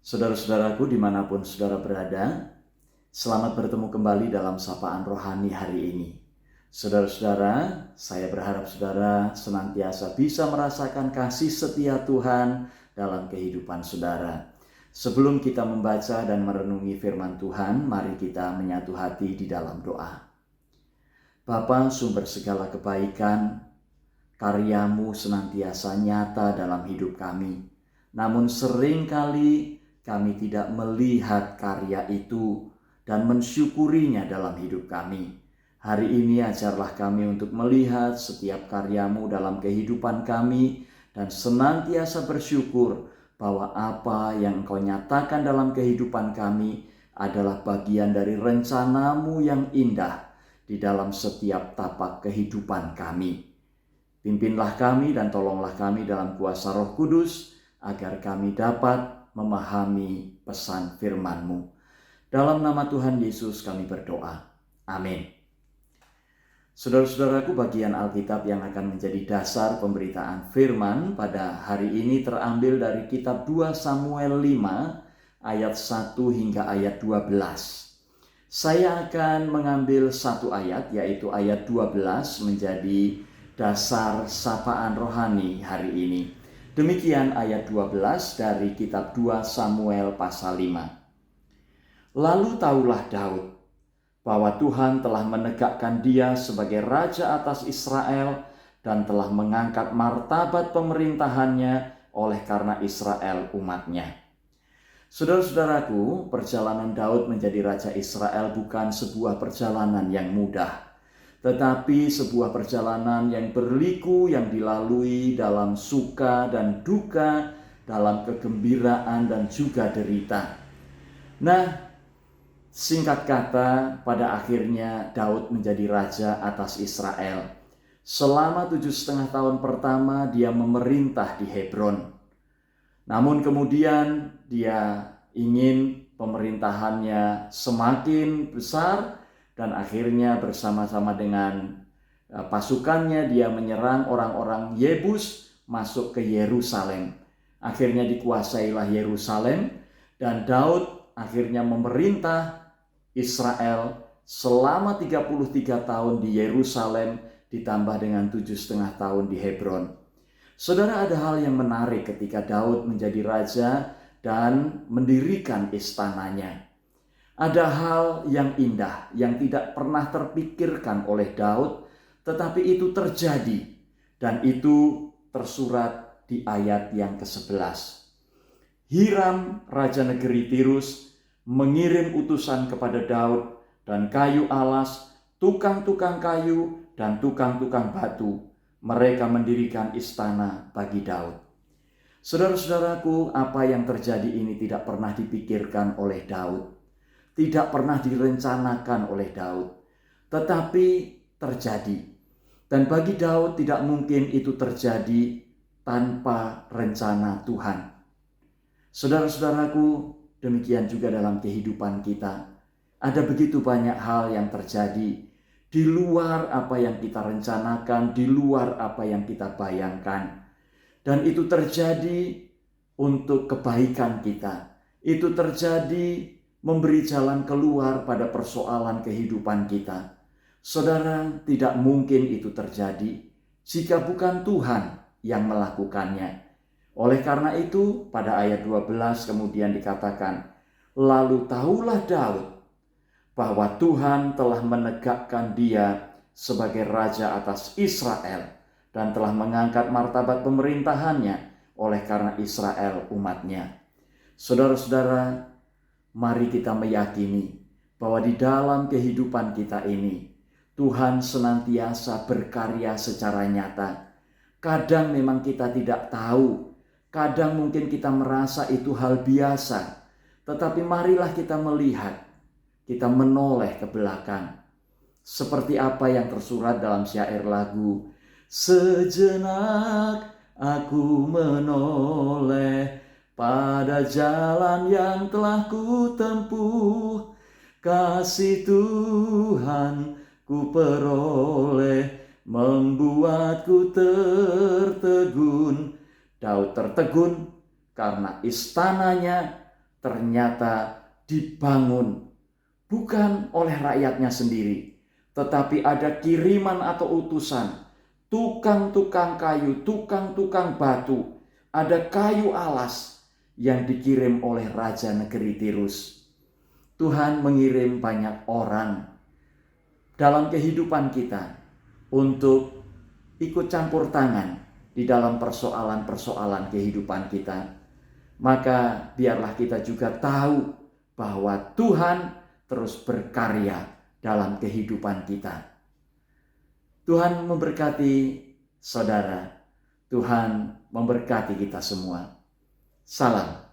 Saudara-saudaraku dimanapun saudara berada, selamat bertemu kembali dalam Sapaan Rohani hari ini. Saudara-saudara, saya berharap saudara senantiasa bisa merasakan kasih setia Tuhan dalam kehidupan saudara. Sebelum kita membaca dan merenungi firman Tuhan, mari kita menyatu hati di dalam doa. Bapa, sumber segala kebaikan, karyamu senantiasa nyata dalam hidup kami. Namun seringkali kami tidak melihat karya itu dan mensyukurinya dalam hidup kami. Hari ini ajarlah kami untuk melihat setiap karyamu dalam kehidupan kami dan senantiasa bersyukur bahwa apa yang Engkau nyatakan dalam kehidupan kami adalah bagian dari rencanamu yang indah di dalam setiap tapak kehidupan kami. Pimpinlah kami dan tolonglah kami dalam kuasa Roh Kudus agar kami dapat memahami pesan firman-Mu. Dalam nama Tuhan Yesus kami berdoa. Amin. Saudara-saudaraku, bagian Alkitab yang akan menjadi dasar pemberitaan firman pada hari ini terambil dari kitab 2 Samuel 5 ayat 1 hingga ayat 12. Saya akan mengambil satu ayat, yaitu ayat 12 menjadi dasar sapaan rohani hari ini. Demikian ayat 12 dari kitab 2 Samuel pasal 5. Lalu tahulah Daud bahwa Tuhan telah menegakkan dia sebagai raja atas Israel dan telah mengangkat martabat pemerintahannya oleh karena Israel umatnya. Saudara-saudaraku, perjalanan Daud menjadi raja Israel bukan sebuah perjalanan yang mudah, tetapi sebuah perjalanan yang berliku, yang dilalui dalam suka dan duka, dalam kegembiraan dan juga derita. Nah, singkat kata, pada akhirnya Daud menjadi raja atas Israel. Selama 7,5 tahun pertama dia memerintah di Hebron. Namun kemudian dia ingin pemerintahannya semakin besar, dan akhirnya bersama-sama dengan pasukannya dia menyerang orang-orang Yebus masuk ke Yerusalem. Akhirnya dikuasailah Yerusalem dan Daud akhirnya memerintah Israel selama 33 tahun di Yerusalem ditambah dengan 7,5 tahun di Hebron. Saudara, ada hal yang menarik ketika Daud menjadi raja dan mendirikan istananya. Ada hal yang indah yang tidak pernah terpikirkan oleh Daud, tetapi itu terjadi dan itu tersurat di ayat yang ke-11. Hiram, raja negeri Tirus, mengirim utusan kepada Daud dan kayu alas, tukang-tukang kayu dan tukang-tukang batu. Mereka mendirikan istana bagi Daud. Saudara-saudaraku, apa yang terjadi ini tidak pernah dipikirkan oleh Daud. Tidak pernah direncanakan oleh Daud, tetapi terjadi. Dan bagi Daud tidak mungkin itu terjadi tanpa rencana Tuhan. Saudara-saudaraku, demikian juga dalam kehidupan kita. Ada begitu banyak hal yang terjadi di luar apa yang kita rencanakan, di luar apa yang kita bayangkan. Dan itu terjadi untuk kebaikan kita. Itu terjadi memberi jalan keluar pada persoalan kehidupan kita. Saudara, tidak mungkin itu terjadi jika bukan Tuhan yang melakukannya. Oleh karena itu, pada ayat 12 kemudian dikatakan, lalu tahulah Daud bahwa Tuhan telah menegakkan dia sebagai raja atas Israel dan telah mengangkat martabat pemerintahannya oleh karena Israel umatnya. Saudara-saudara, mari kita meyakini bahwa di dalam kehidupan kita ini, Tuhan senantiasa berkarya secara nyata. Kadang memang kita tidak tahu, kadang mungkin kita merasa itu hal biasa. Tetapi marilah kita melihat, kita menoleh ke belakang. Seperti apa yang tersurat dalam syair lagu, sejenak aku menoleh pada jalan yang telah ku tempuh, kasih Tuhan ku peroleh, membuatku tertegun. Daud tertegun karena istananya ternyata dibangun bukan oleh rakyatnya sendiri, tetapi ada kiriman atau utusan, tukang-tukang kayu, tukang-tukang batu, ada kayu alas yang dikirim oleh Raja Negeri Tirus. Tuhan mengirim banyak orang dalam kehidupan kita untuk ikut campur tangan di dalam persoalan-persoalan kehidupan kita. Maka biarlah kita juga tahu bahwa Tuhan terus berkarya dalam kehidupan kita. Tuhan memberkati saudara. Tuhan memberkati kita semua. Salam.